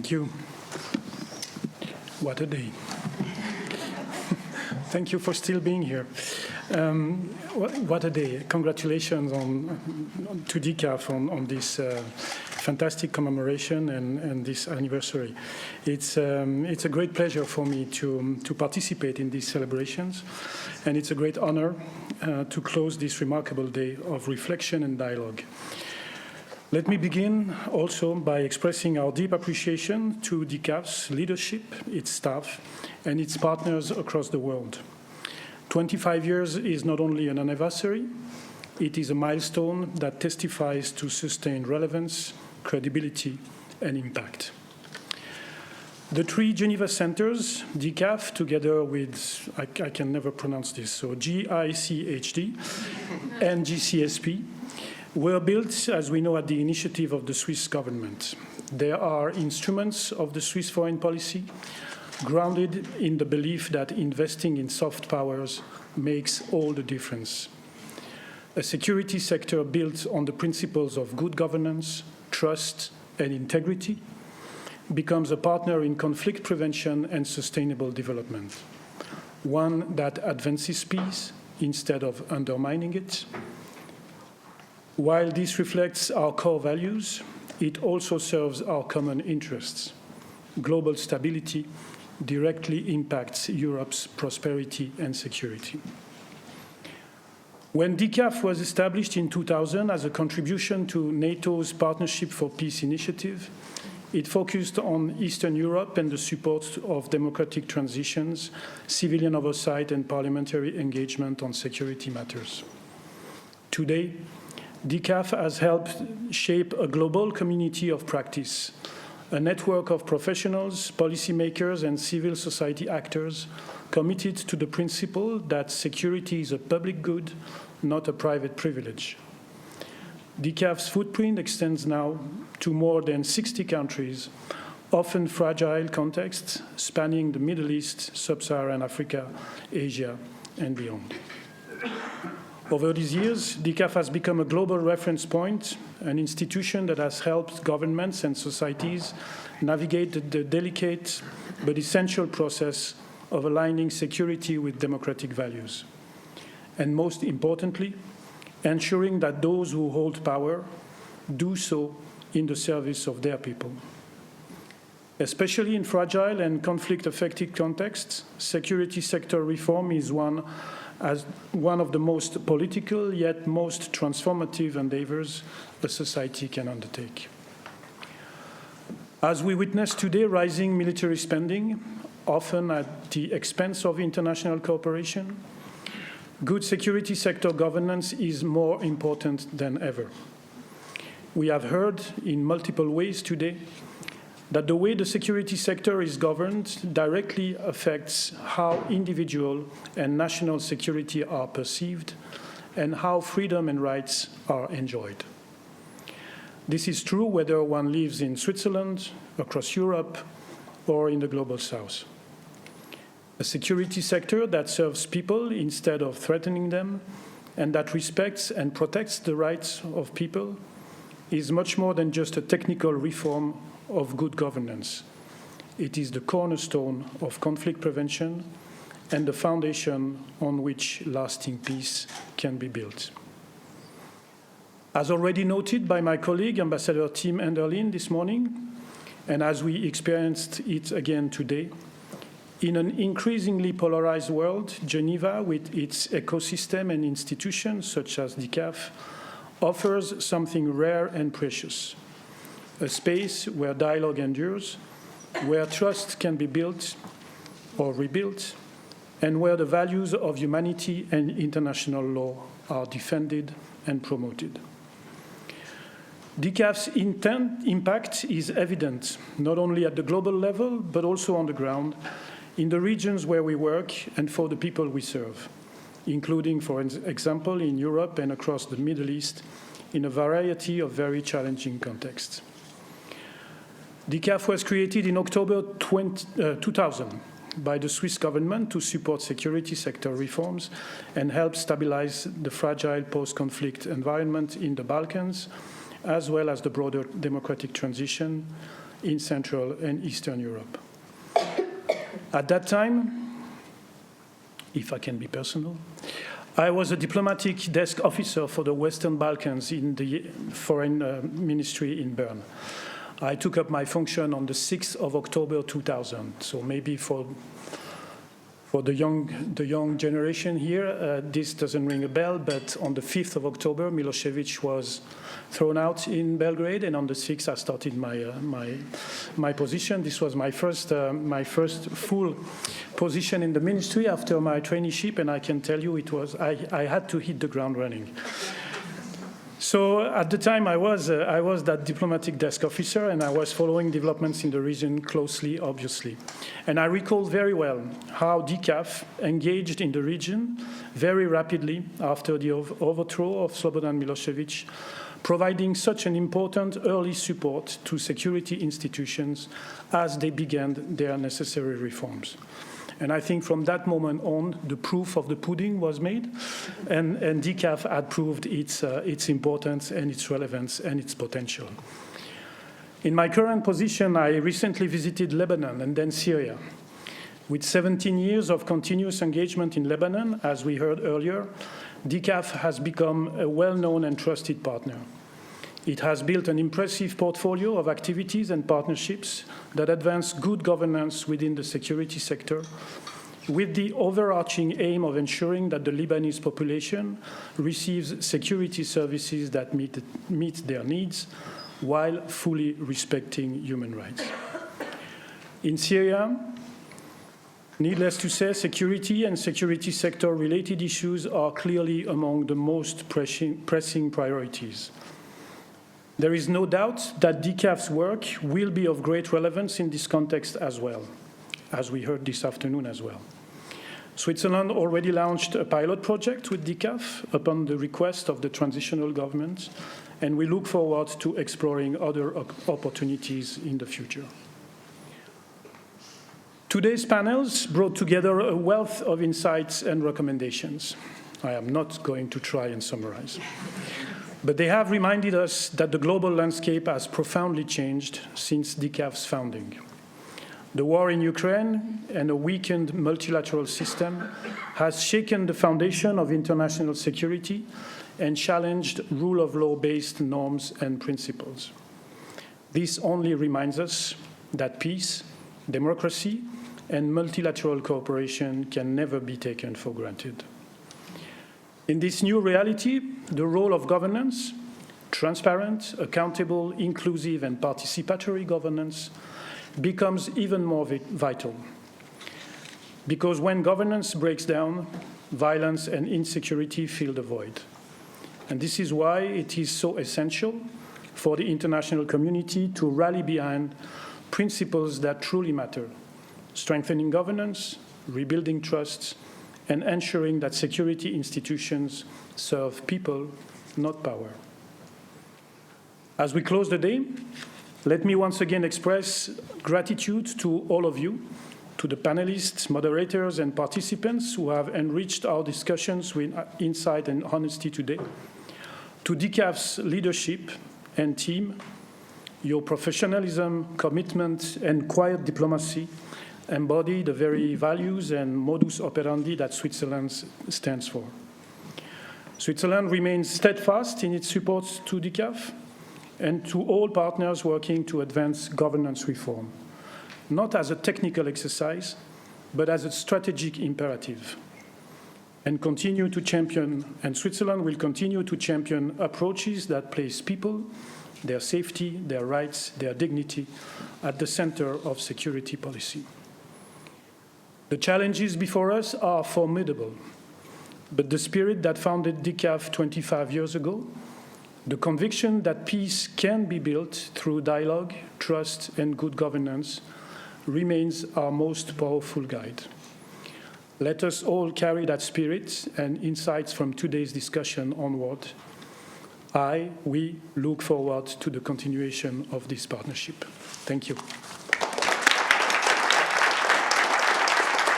Thank you. What a day. Thank you for still being here. What a day. Congratulations to DCAF on this fantastic commemoration and this anniversary. It's a great pleasure for me to participate in these celebrations, and it's a great honor to close this remarkable day of reflection and dialogue. Let me begin also by expressing our deep appreciation to DCAF's leadership, its staff, and its partners across the world. 25 years is not only an anniversary, it is a milestone that testifies to sustained relevance, credibility, and impact. The three Geneva centers, DCAF, together with, I can never pronounce this, so GICHD and GCSP, were built, as we know, at the initiative of the Swiss government. They are instruments of the Swiss foreign policy, grounded in the belief that investing in soft powers makes all the difference. A security sector built on the principles of good governance, trust, and integrity becomes a partner in conflict prevention and sustainable development, one that advances peace instead of undermining it. While this reflects our core values, it also serves our common interests. Global stability directly impacts Europe's prosperity and security. When DCAF was established in 2000 as a contribution to NATO's Partnership for Peace initiative, it focused on Eastern Europe and the support of democratic transitions, civilian oversight, and parliamentary engagement on security matters. Today, DCAF has helped shape a global community of practice, a network of professionals, policymakers, and civil society actors committed to the principle that security is a public good, not a private privilege. DCAF's footprint extends now to more than 60 countries, often fragile contexts spanning the Middle East, Sub-Saharan Africa, Asia, and beyond. Over these years, DCAF has become a global reference point, an institution that has helped governments and societies navigate the delicate but essential process of aligning security with democratic values. And most importantly, ensuring that those who hold power do so in the service of their people. Especially in fragile and conflict-affected contexts, security sector reform is one of the most political yet most transformative endeavors a society can undertake. As we witness today rising military spending, often at the expense of international cooperation, good security sector governance is more important than ever. We have heard in multiple ways today that the way the security sector is governed directly affects how individual and national security are perceived and how freedom and rights are enjoyed. This is true whether one lives in Switzerland, across Europe, or in the global south. A security sector that serves people instead of threatening them and that respects and protects the rights of people is much more than just a technical reform of good governance. It is the cornerstone of conflict prevention and the foundation on which lasting peace can be built. As already noted by my colleague, Ambassador Tim Enderlin, this morning, and as we experienced it again today, in an increasingly polarized world, Geneva, with its ecosystem and institutions such as DCAF, offers something rare and precious. A space where dialogue endures, where trust can be built or rebuilt, and where the values of humanity and international law are defended and promoted. DCAF's impact is evident, not only at the global level, but also on the ground, in the regions where we work and for the people we serve, including, for example, in Europe and across the Middle East, in a variety of very challenging contexts. DCAF was created in October 2000 by the Swiss government to support security sector reforms and help stabilize the fragile post-conflict environment in the Balkans, as well as the broader democratic transition in Central and Eastern Europe. At that time, if I can be personal, I was a diplomatic desk officer for the Western Balkans in the Foreign Ministry in Bern. I took up my function on the 6th of October 2000, so maybe for the young generation here, this doesn't ring a bell, but on the 5th of October, Milosevic was thrown out in Belgrade, and on the 6th, I started my position. This was my first full position in the ministry after my traineeship, and I can tell you I had to hit the ground running. So at the time, I was that diplomatic desk officer, and I was following developments in the region closely, obviously. And I recall very well how DCAF engaged in the region very rapidly after the overthrow of Slobodan Milosevic, providing such an important early support to security institutions as they began their necessary reforms. And I think from that moment on, the proof of the pudding was made, and DCAF had proved its importance and its relevance and its potential. In my current position, I recently visited Lebanon and then Syria. With 17 years of continuous engagement in Lebanon, as we heard earlier, DCAF has become a well-known and trusted partner. It has built an impressive portfolio of activities and partnerships that advance good governance within the security sector, with the overarching aim of ensuring that the Lebanese population receives security services that meet their needs while fully respecting human rights. In Syria, needless to say, security and security sector-related issues are clearly among the most pressing priorities. There is no doubt that DCAF's work will be of great relevance in this context as well, as we heard this afternoon as well. Switzerland already launched a pilot project with DCAF upon the request of the transitional government, and we look forward to exploring other opportunities in the future. Today's panels brought together a wealth of insights and recommendations. I am not going to try and summarize. But they have reminded us that the global landscape has profoundly changed since DCAF's founding. The war in Ukraine and a weakened multilateral system has shaken the foundation of international security and challenged rule of law-based norms and principles. This only reminds us that peace, democracy, and multilateral cooperation can never be taken for granted. In this new reality, the role of governance, transparent, accountable, inclusive, and participatory governance, becomes even more vital. Because when governance breaks down, violence and insecurity fill the void. And this is why it is so essential for the international community to rally behind principles that truly matter: strengthening governance, rebuilding trust, and ensuring that security institutions serve people, not power. As we close the day, let me once again express gratitude to all of you, to the panelists, moderators, and participants who have enriched our discussions with insight and honesty today, to DCAF's leadership and team. Your professionalism, commitment, and quiet diplomacy embody the very values and modus operandi that Switzerland stands for. Switzerland remains steadfast in its support to DCAF and to all partners working to advance governance reform, not as a technical exercise, but as a strategic imperative. And Switzerland will continue to champion approaches that place people, their safety, their rights, their dignity at the center of security policy. The challenges before us are formidable, but the spirit that founded DCAF 25 years ago, the conviction that peace can be built through dialogue, trust, and good governance remains our most powerful guide. Let us all carry that spirit and insights from today's discussion onward. We look forward to the continuation of this partnership. Thank you.